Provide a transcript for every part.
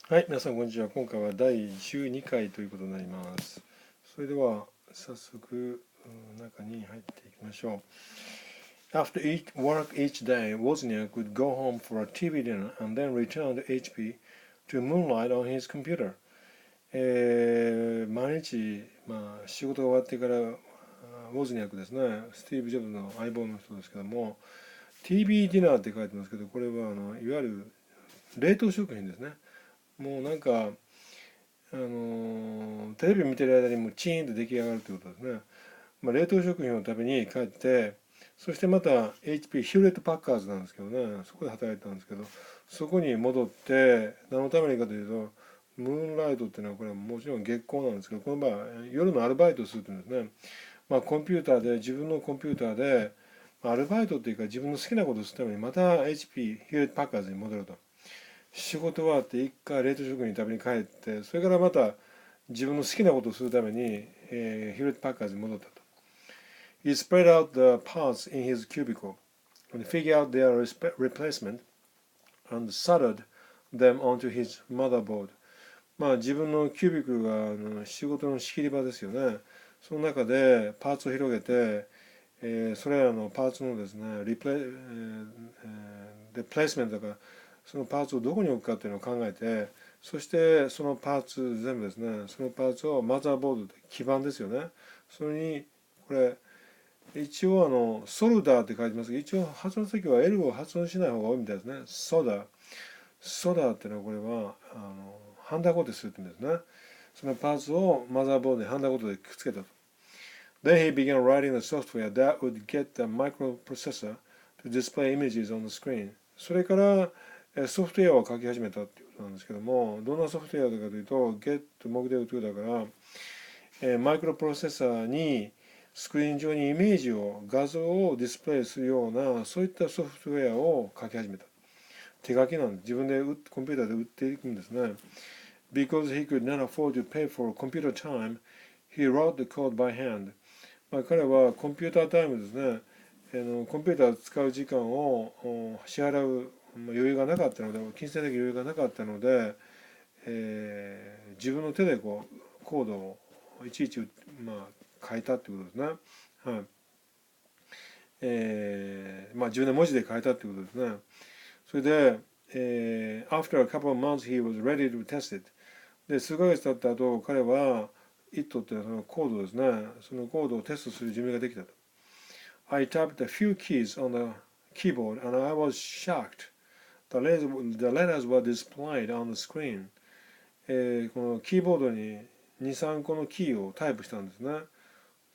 はい、皆さんこんにちは。今回は第12回ということになります。それでは早速中に入っていきましょう。After work each day, Wozniak would go home for a TV dinner and then return to HP to moonlight on his computer. 毎日、仕事が終わってからウォズニャクですね、スティーブ・ジョブズの相棒の人ですけども、TV ディナーって書いてますけど、これはいわゆる冷凍食品ですね。もうなんかテレビ見てる間にもチーンと出来上がるということですね。冷凍食品を食べに帰って、そしてまた HP ヒューレット・パッカーズなんですけどね、そこで働いてたんですけど、そこに戻って何のためにかというと、ムーンライトっていうのはこれはもちろん月光なんですけど、この場合夜のアルバイトをするというんですね。コンピューターで自分のコンピューターでアルバイトっていうか自分の好きなことをするためにまた HP ヒューレット・パッカーズに戻ると。仕事終わって一回冷凍食品食べに帰って、それからまた自分の好きなことをするために、ヒューレット・パッカーズに戻ったと。He spread out the parts in his cubicle and figured out their replacement and soldered them onto his motherboard. 自分のキュービクルが仕事の仕切り場ですよね。その中でパーツを広げて、それらのパーツのですね、リプレイスメントだから、そのパーツをどこに置くかっていうのを考えて、そしてそのパーツ全部ですね、そのパーツをマザーボードで基板ですよね。それにこれ一応ソルダーって書いてますけど、一応発音するときは L を発音しない方が多いみたいですね。ソダーっていうのはこれはハンダゴテするって言うんですね。そのパーツをマザーボードにハンダゴテでくっつけたと。Then he began writing the software that would get the microprocessor to display images on the screen. それからソフトウェアを書き始めたっていうことなんですけども、どんなソフトウェアかというと、get 目的とだから、マイクロプロセッサーにスクリーン上にイメージを、画像をディスプレイするような、そういったソフトウェアを書き始めた。手書きなんで、自分でコンピューターで打っていくんですね。Because he could not afford to pay for computer time, he wrote the code by hand. 彼はコンピュータータイムですね。コンピューターを使う時間を支払う余裕がなかったので、金銭的余裕がなかったので、自分の手でコードをいちいち、書いたっていうことですね。はい。自分で文字で書いたっていうことですね。それで、after a couple of months he was ready to test it. で、数ヶ月経った後、彼は IT っていうそのコードですね。そのコードをテストする準備ができたと。I typed a few keys on the keyboard and I was shocked. The letters were displayed on the screen. このキーボードに2、3個のキーをタイプしたんですね。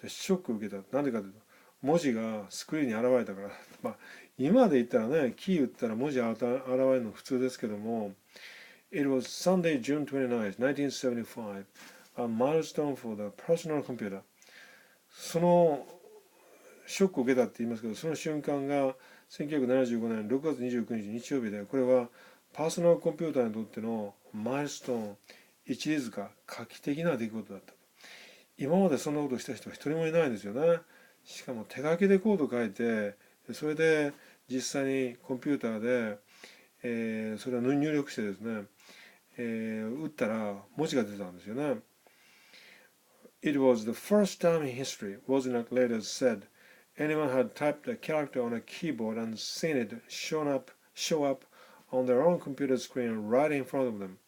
で、ショックを受けた。なんでかというと、文字がスクリーンに現れたから。今で言ったらね、キー打ったら文字が現れるの普通ですけども、It was Sunday, June 29th, 1975, a milestone for the personal computer. そのショックを受けたって言いますけど、その瞬間が1975年6月29日日曜日で、これはパーソナルコンピューターにとってのマイルストーン、一里塚、画期的な出来事だった。今までそんなことをした人は一人もいないんですよね。しかも手書きでコードを書いて、それで実際にコンピューターで、それを入力してですね、打ったら文字が出たんですよね。It was the first time in history, Wozniak later said, anyone had typed a character on a keyboard and seen it show up on their own computer screen right in front of them.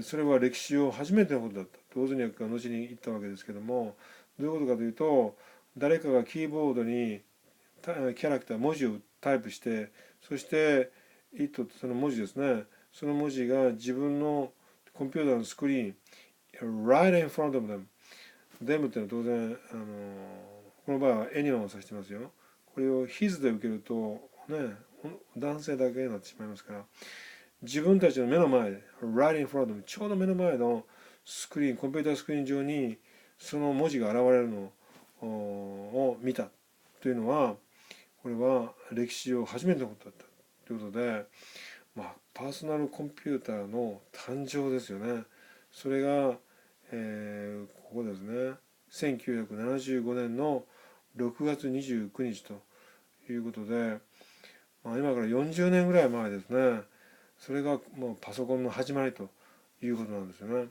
それは歴史上初めてのことだったとウォズニャックが後に言ったわけですけども、どういうことかというと、誰かがキーボードにキャラクター文字をタイプして、そして「it」ってその文字ですね、その文字が自分のコンピューターのスクリーン right in front of them。 them っていうのは当然この場合は anyone を指してますよ。これを his で受けるとね、男性だけになってしまいますから、自分たちの目の前で right in front of them、 ちょうど目の前のスクリーン、コンピュータースクリーン上にその文字が現れるのを見たというのは、これは歴史上初めてのことだったということで、パーソナルコンピューターの誕生ですよね。それが、ここですね、1975年の6月29日ということで、今から40年ぐらい前ですね。それがもうパソコンの始まりということなんですよね。